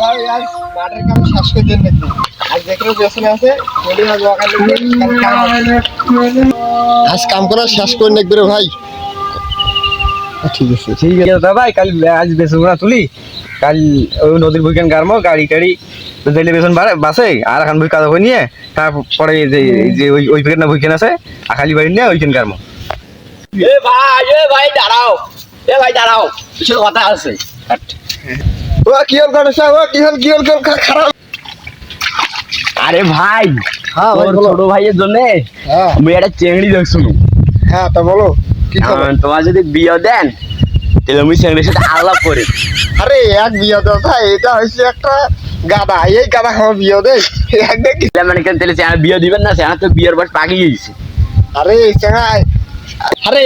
ভাই আর মাঠের কাম শেষ করে দেন নাকি আজ যেখানে পেছনে আছে বলি আজ আজ কাম করা শেষ করে নাকি রে ভাই ঠিক আছে ভাই কাল আজ বেসন তুলি কাল ওই নদীর বইখান গারমো গাড়ি টাড়ি দিলে বেসন বাসে আর এখন বই কাদা নিয়ে তারপরে যে ওই প্যাকেট না বইখান আছে আখালি বাড়ি নিয়ে ওইখান গারমো এ ভাই দাঁড়াও কিছু কথা আছে ও কি হল গণেশ ও কি হল খারাপ আরে ভাই হ্যাঁ ভাই বলো ছোট ভাইয়ের জন্য হ্যাঁ আমি একটা চেংড়ি দেখছি হ্যাঁ তা বলো কি খবর তোমার যদি বিয়ে দেন তাহলে আমি চেংড়ির সাথে আলাপ করি আরে এক বিয়ে দাও ভাই এটা হচ্ছে একটা গাদা এই গাদা আমার বিয়ে দেয় একদম মানে কেন তাহলে চেংড়ি বিয়ে দিবেন না চেংড়ি তো বিয়ের বয়স পাকিয়ে গেছে আরে চেঙ্গাই আরে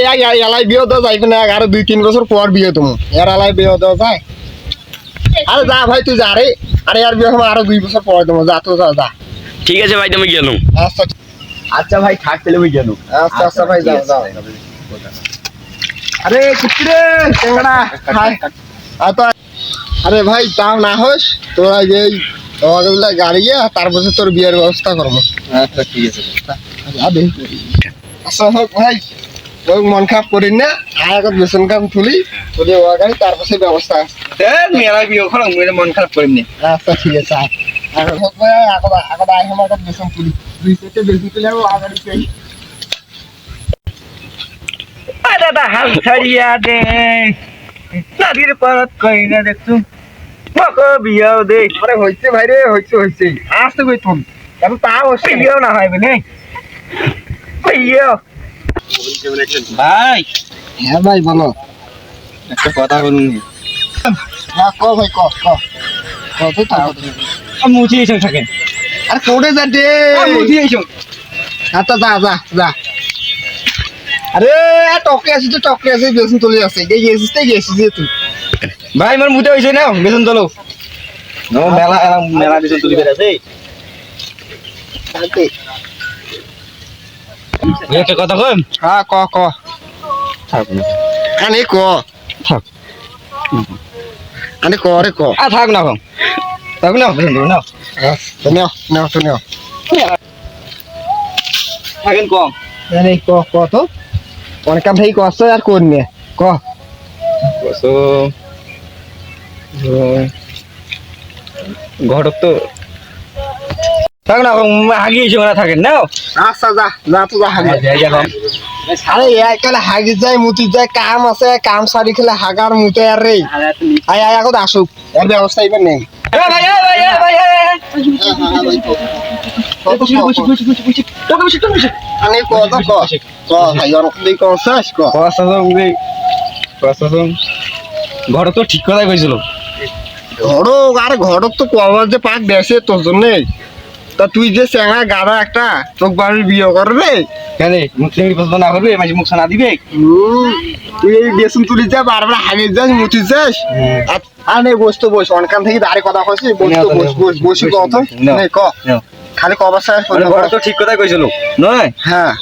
এলাই বিয়ে দেওয়া যাইবে না আরো 2-3 বছর পর বিয়ে তুমি এর এলাই বিয়ে দেওয়া যায় আরে যা ভাই তুই যা রে আরে আর বিয়ে হবে আরো 2 বছর পর দেবো যা তো যা ঠিক আছে ভাই তুমি গেলাম আচ্ছা আচ্ছা ভাই থাক তাহলে আমি গেলাম আচ্ছা ভাই যাও যাও আরে কুত্রে চেঙ্গড়া হাই আতো আরে ভাই তাও না হোস তোরা যে ওগুলা গাড়ি তারপরে তোর বিয়ের ব্যবস্থা করবো আচ্ছা ঠিক আছে আচ্ছা হোক ভাই ওই মন খারাপ করিন না আর এখন বেসন কাম তুলি তুলে ও গাড়ি তারপরে ব্যবস্থা মেলা বিয়ে করো মন খারাপ করিনি আচ্ছা ঠিক আছে এখন হোক ভাই আগত আই আমার কাছে বেসন তুলি 2 সেটে বেসন তুলে ও গাড়ি চাই দাদা হাল ছাড়িয়া দে নদীর পারত কই না দেখছু মকো বিয়াও দে আরে হইছে ভাই রে হইছে আসতে কই তুই এখন তা হচ্ছে বিয়াও না হয় বলে বিয়াও ভাই হ্যাঁ ভাই বলো একটা কথা বলুন হ্যাঁ ক ভাই ক তুই তো মুচি এসে থাকেন আরে কোড়ে যা দে মুচি এসে আচ্ছা যা আরে টকে আছে বেসন তুলে আছে গেছিস যে তুই ভাই মোর মুতে হইছে না বেতন তোলো নো মেলা মেলা বেতন তুলি বেরাছে একটা কথা কই হ্যাঁ ক থাক আনে ক থাক আনে ক রে ক থাক না কম থাক না বেতন তোলো না নাও থাকেন কম আরে ক তো অনেক কাম ভাই কষ্ট আর কোন নে ক সো ঘটক তো থাক না হাগি এসে ওরা থাকেন না আচ্ছা যা তো যা হাগি আরে একালে হাগি যায় মুতি যায় কাম আছে কাম সারি খেলে হাগার মুতে আর রে আয় এখন আসুক এর ব্যবস্থা এবার নেই আনে ক ভাই অনেক কষ্ট ক ঘর তো ঠিক কথাই কইছিল ঘরক তো কবার যে পাক দেশে তোর জন্য তা তুই যে চেঙা গাড়া একটা চোখ বাড়ির বিয়ে করবে কেন মুখ চিংড়ি পছন্দ না করবে মাঝে মুখ না দিবে তুই এই বেসন তুলি যা বারবার হাগে যাস মুতি যাস আর নেই বসতো বস অনকান থেকে দাঁড়িয়ে কথা কছি বসি কথা নেই ক খালি কবার শেষ ঘর তো ঠিক কথাই কইছিল নয় হ্যাঁ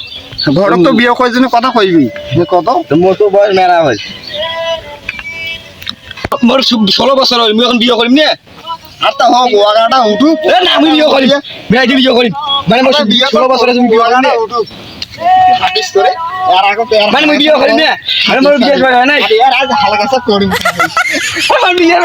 ঘরক তো বিয়ে করার জন্য কথা কইবি কত মোর তো বয়স মেলা হয় মোর 16 বছর হল আমি এখন বিয়ে করিম না আর তা হোক ওয়াগাটা উঠুক না আমি বিয়ে করিম মেয়ে বিয়ে করিম মানে মোর 16 বছর তুমি বিয়ে করিম না উঠুক হাদিস করে আর আগে মানে আমি বিয়ে করিম না মানে মোর বিয়ে হয় না আর আজ হালকা সব করিম আমার বিয়ে